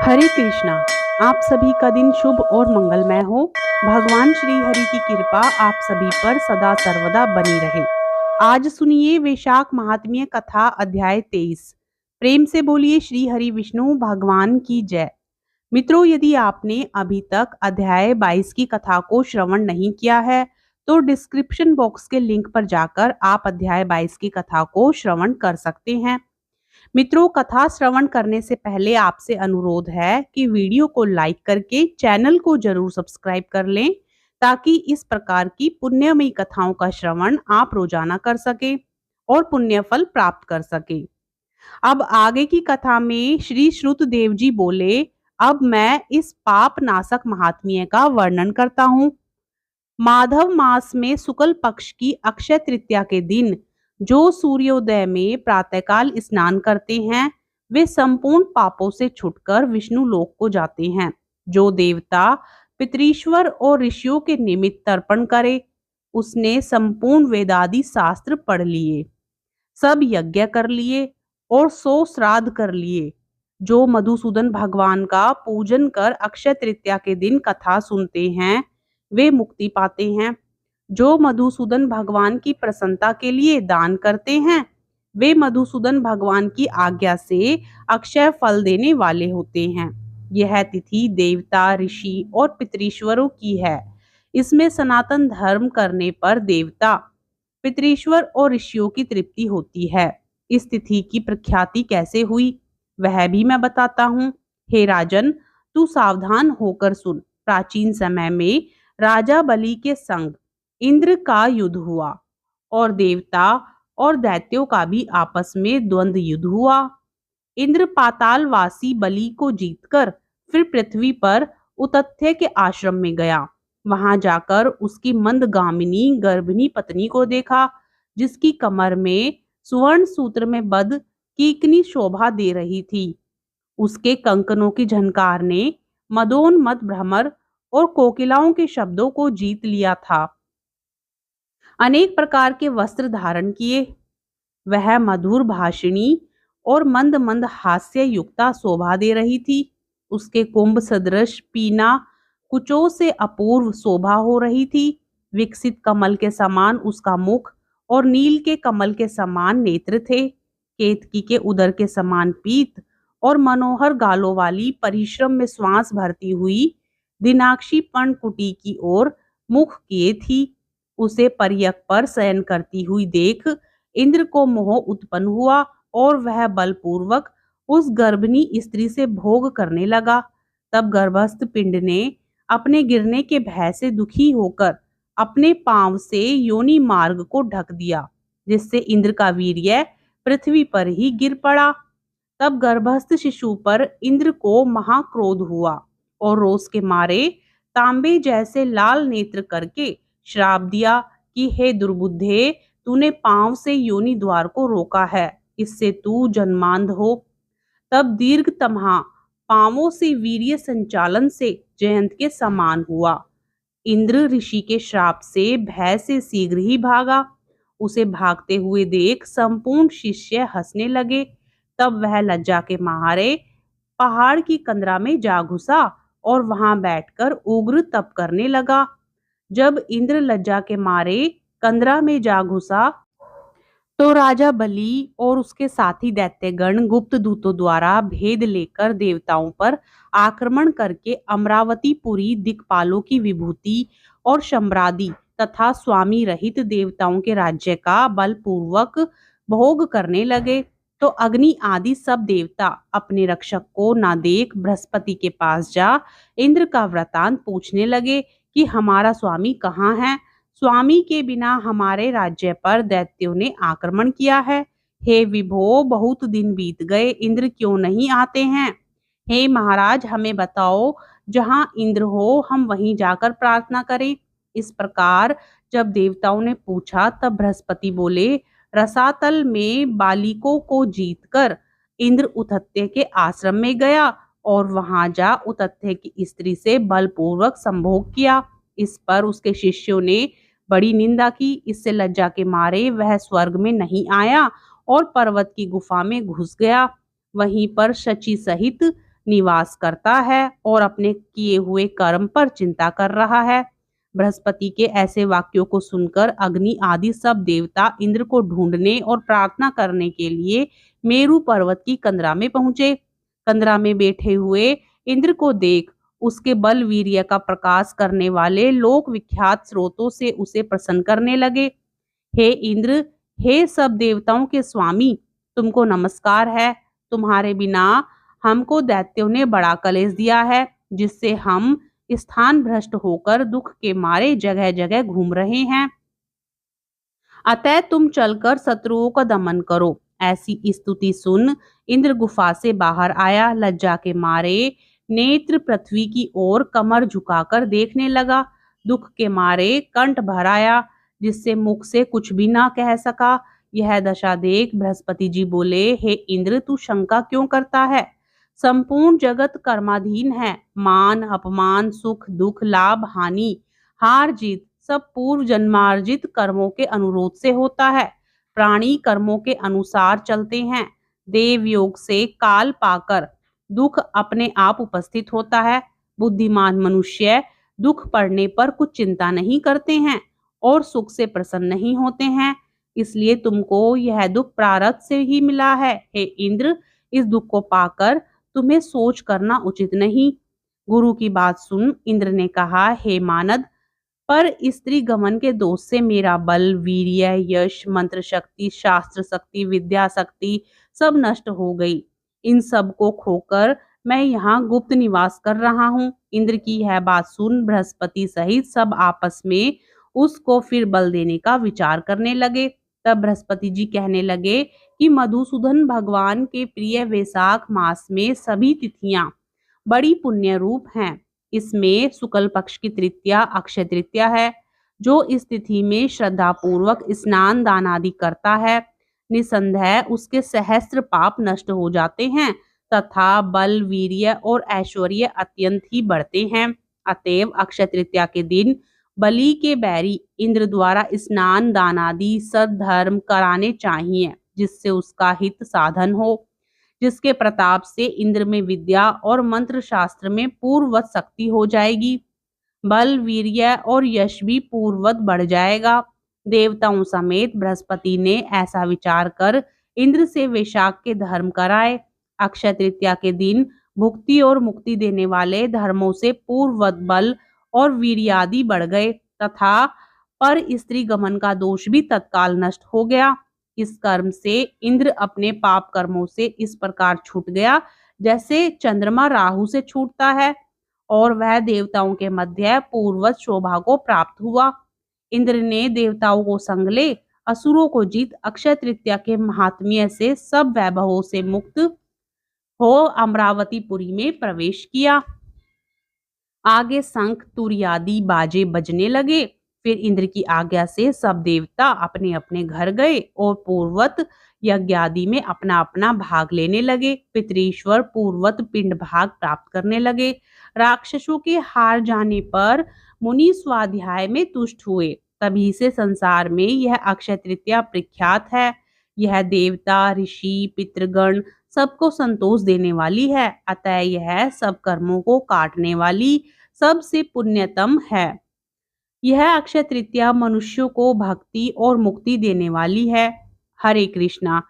हरे कृष्णा। आप सभी का दिन शुभ और मंगलमय हो। भगवान श्री हरि की कृपा आप सभी पर सदा सर्वदा बनी रहे। आज सुनिए वैशाख महात्म्य कथा अध्याय 23। प्रेम से बोलिए श्री हरि विष्णु भगवान की जय। मित्रों, यदि आपने अभी तक अध्याय 22 की कथा को श्रवण नहीं किया है तो डिस्क्रिप्शन बॉक्स के लिंक पर जाकर आप अध्याय 22 की कथा को श्रवण कर सकते हैं। मित्रों, कथा श्रवण करने से पहले आपसे अनुरोध है कि वीडियो को लाइक करके चैनल को जरूर सब्सक्राइब कर लें ताकि इस प्रकार की पुण्यमयी कथाओं का श्रवण आप रोजाना कर सके और पुण्य फल प्राप्त कर सके। अब आगे की कथा में श्री श्रुतदेव जी बोले, अब मैं इस पाप नाशक महात्म्य का वर्णन करता हूँ। माधव मास में शुक्ल पक्ष की अक्षय तृतीया के दिन जो सूर्योदय में प्रातःकाल स्नान करते हैं वे संपूर्ण पापों से छुटकर विष्णु लोक को जाते हैं। जो देवता पितरीश्वर और ऋषियों के निमित्त तर्पण करे उसने संपूर्ण वेदादि शास्त्र पढ़ लिए, सब यज्ञ कर लिए और 100 श्राद्ध कर लिए। जो मधुसूदन भगवान का पूजन कर अक्षय तृतीया के दिन कथा सुनते हैं वे मुक्ति पाते हैं। जो मधुसूदन भगवान की प्रसन्नता के लिए दान करते हैं वे मधुसूदन भगवान की आज्ञा से अक्षय फल देने वाले होते हैं। यह तिथि देवता ऋषि और पितरीश्वरों की है। इसमें सनातन धर्म करने पर देवता पितरीश्वर और ऋषियों की तृप्ति होती है। इस तिथि की प्रख्याति कैसे हुई वह भी मैं बताता हूँ। हे राजन, तू सावधान होकर सुन। प्राचीन समय में राजा बलि के संग इंद्र का युद्ध हुआ और देवता और दैत्यों का भी आपस में द्वंद्व युद्ध हुआ। इंद्र पातालवासी बलि को जीतकर फिर पृथ्वी पर उतथ्य के आश्रम में गया। वहां जाकर उसकी मंदगामिनी गर्भिणी पत्नी को देखा जिसकी कमर में सुवर्ण सूत्र में बद्ध कीकनी शोभा दे रही थी। उसके कंकनों की झनकार ने मदोन्मद भ्रमर और कोकिलाओं के शब्दों को जीत लिया था। अनेक प्रकार के वस्त्र धारण किए वह मधुर भाषिणी और मंद मंद हास्य युक्ता शोभा दे रही थी। उसके कुंभ सदृश पीना कुचों से अपूर्व शोभा हो रही थी। विकसित कमल के समान उसका मुख और नील के कमल के समान नेत्र थे। केतकी के उदर के समान पीत और मनोहर गालों वाली परिश्रम में श्वास भरती हुई दिनाक्षी पर्णकुटी की ओर मुख किए थी। उसे परियक पर शयन करती हुई देख इंद्र को मोह उत्पन्न हुआ और वह बलपूर्वक उस गर्भिणी स्त्री से भोग करने लगा। तब गर्भस्थ पिंड ने अपने गिरने के भय से दुखी होकर अपने पांव से योनि मार्ग को ढक दिया जिससे इंद्र का वीर्य पृथ्वी पर ही गिर पड़ा। तब गर्भस्थ शिशु पर इंद्र को महाक्रोध हुआ और रोष के मारे तांबे जैसे लाल नेत्र करके श्राप दिया कि हे दुर्बुद्धे, तूने पांव से योनि द्वार को रोका है, इससे तू जन्मांध हो। तब दीर्घ तमहा पांवों से वीर्य संचालन से जयंत के समान हुआ। इंद्र ऋषि के श्राप से भय से शीघ्र ही भागा। उसे भागते हुए देख संपूर्ण शिष्य हंसने लगे। तब वह लज्जा के मारे पहाड़ की कंदरा में जा घुसा और वहां बैठकर उग्र तप करने लगा। जब इंद्र लज्जा के मारे कंदरा में जा घुसा तो राजा बलि और उसके साथी दैत्यगण गुप्त दूतों द्वारा भेद लेकर देवताओं पर आक्रमण करके अमरावतीपुरी दिक्पालों की विभूति और शम्रादि तथा स्वामी रहित देवताओं के राज्य का बलपूर्वक भोग करने लगे। तो अग्नि आदि सब देवता अपने रक्षक को ना देख बृहस्पति के पास जा इंद्र का वृतांत पूछने लगे कि हमारा स्वामी कहाँ है। स्वामी के बिना हमारे राज्य पर दैत्यों ने आक्रमण किया है। हे विभो, बहुत दिन बीत गए, इंद्र क्यों नहीं आते हैं। हे महाराज, हमें बताओ, जहां इंद्र हो हम वहीं जाकर प्रार्थना करें। इस प्रकार जब देवताओं ने पूछा तब बृहस्पति बोले, रसातल में बालिकों को जीतकर इंद्र उतथ्य के आश्रम में गया और वहां जा उतथ्य की स्त्री से बलपूर्वक संभोग किया। इस पर उसके शिष्यों ने बड़ी निंदा की। इससे लज्जा के मारे वह स्वर्ग में नहीं आया और पर्वत की गुफा में घुस गया। वहीं पर शची सहित निवास करता है और अपने किए हुए कर्म पर चिंता कर रहा है। बृहस्पति के ऐसे वाक्यों को सुनकर अग्नि आदि सब देवता इंद्र को ढूंढने और प्रार्थना करने के लिए मेरु पर्वत की कंदरा में पहुंचे। कंदरा में बैठे हुए इंद्र को देख उसके बल वीर्य का प्रकाश करने वाले लोक विख्यात स्रोतों से उसे प्रसन्न करने लगे। हे इंद्र, हे सब देवताओं के स्वामी, तुमको नमस्कार है। तुम्हारे बिना हमको दैत्यों ने बड़ा कलेश दिया है, जिससे हम स्थान भ्रष्ट होकर दुख के मारे जगह जगह घूम रहे हैं। अतः तुम चलकर शत्रुओं का दमन करो। ऐसी स्तुति सुन इंद्र गुफा से बाहर आया। लज्जा के मारे नेत्र पृथ्वी की ओर कमर झुकाकर देखने लगा। दुख के मारे कंठ भर आया, जिससे मुख से कुछ भी ना कह सका। यह दशा देख बृहस्पति जी बोले, हे इंद्र, तू शंका क्यों करता है? संपूर्ण जगत कर्माधीन है। मान अपमान, सुख दुख, लाभ हानि, हार जीत सब पूर्व जन्मार्जित कर्मों के अनुरोध से होता है। प्राणी कर्मों के अनुसार चलते हैं। देव योग से काल पाकर दुख अपने आप उपस्थित होता है। बुद्धिमान मनुष्य दुख पड़ने पर कुछ चिंता नहीं करते हैं और सुख से प्रसन्न नहीं होते हैं। इसलिए तुमको यह दुख प्रारब्ध से ही मिला है। हे इंद्र, इस दुख को पाकर तुम्हें सोच करना उचित नहीं। गुरु की बात सुन इंद्र ने कहा, हे मानद, पर स्त्री गमन के दोष से मेरा बल, वीर्य, यश, मंत्र शक्ति, शास्त्र शक्ति, विद्या शक्ति सब नष्ट हो गई। इन सब को खोकर मैं यहाँ गुप्त निवास कर रहा हूँ। इंद्र की यह बात सुन बृहस्पति सहित सब आपस में उसको फिर बल देने का विचार करने लगे। तब बृहस्पति जी कहने लगे कि मधुसूदन भगवान के प्रिय वैशाख मास में सभी तिथियां बड़ी पुण्य रूप हैं। इसमें शुक्ल पक्ष की तृतीया अक्षय तृतीया है। जो इस तिथि में श्रद्धा पूर्वक स्नान दान आदि करता है, निसंदेह उसके सहस्त्र पाप नष्ट हो जाते हैं तथा बल, वीर्य और ऐश्वर्य अत्यंत ही बढ़ते हैं। अतएव अक्षय तृतीया के दिन बलि के बैरी इंद्र द्वारा स्नान दान आदि सद्धर्म कराने चाहिए, जिससे उसका हित साधन हो, जिसके प्रताप से इंद्र में विद्या और मंत्र शास्त्र में पूर्ववत शक्ति हो जाएगी। बल, वीर्य और यश भी पूर्ववत बढ़ जाएगा। देवताओं समेत बृहस्पति ने ऐसा विचार कर इंद्र से वैशाख के धर्म कराए। अक्षय तृतीया के दिन भुक्ति और मुक्ति देने वाले धर्मों से पूर्ववत बल और वीर्यादि बढ़ गए तथा पर स्त्री गमन का दोष भी तत्काल नष्ट हो गया। इस कर्म से इंद्र अपने पाप कर्मों से इस प्रकार छूट गया जैसे चंद्रमा राहु से छूटता है, और वह देवताओं के मध्य पूर्ववत शोभा को प्राप्त हुआ। इंद्र ने देवताओं को संग ले असुरों को जीत अक्षय तृतीया के महात्म्य से सब वैभवों से मुक्त हो अमरावतीपुरी में प्रवेश किया। आगे शंख तुरयादि बाजे बजने लगे। फिर इंद्र की आज्ञा से सब देवता अपने अपने घर गए और पूर्ववत यज्ञादि में अपना अपना भाग लेने लगे। पितृश्वर पूर्ववत पिंड भाग प्राप्त करने लगे। राक्षसों के हार जाने पर मुनि स्वाध्याय में तुष्ट हुए। तभी से संसार में यह अक्षय तृतीया प्रख्यात है। यह देवता, ऋषि, पितृगण सबको संतोष देने वाली है। अतः यह सब कर्मों को काटने वाली सबसे पुण्यतम है। यह अक्षय तृतीया मनुष्यों को भक्ति और मुक्ति देने वाली है। हरे कृष्णा।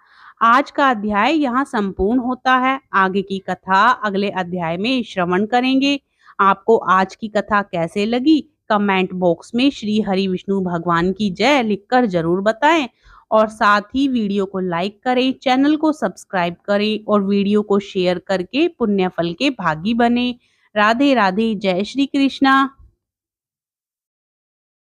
आज का अध्याय यहाँ संपूर्ण होता है। आगे की कथा अगले अध्याय में श्रवण करेंगे। आपको आज की कथा कैसे लगी कमेंट बॉक्स में श्री हरि विष्णु भगवान की जय लिखकर जरूर बताएं, और साथ ही वीडियो को लाइक करें, चैनल को सब्सक्राइब करें और वीडियो को शेयर करके पुण्य फल के भागी बने। राधे राधे। जय श्री कृष्णा।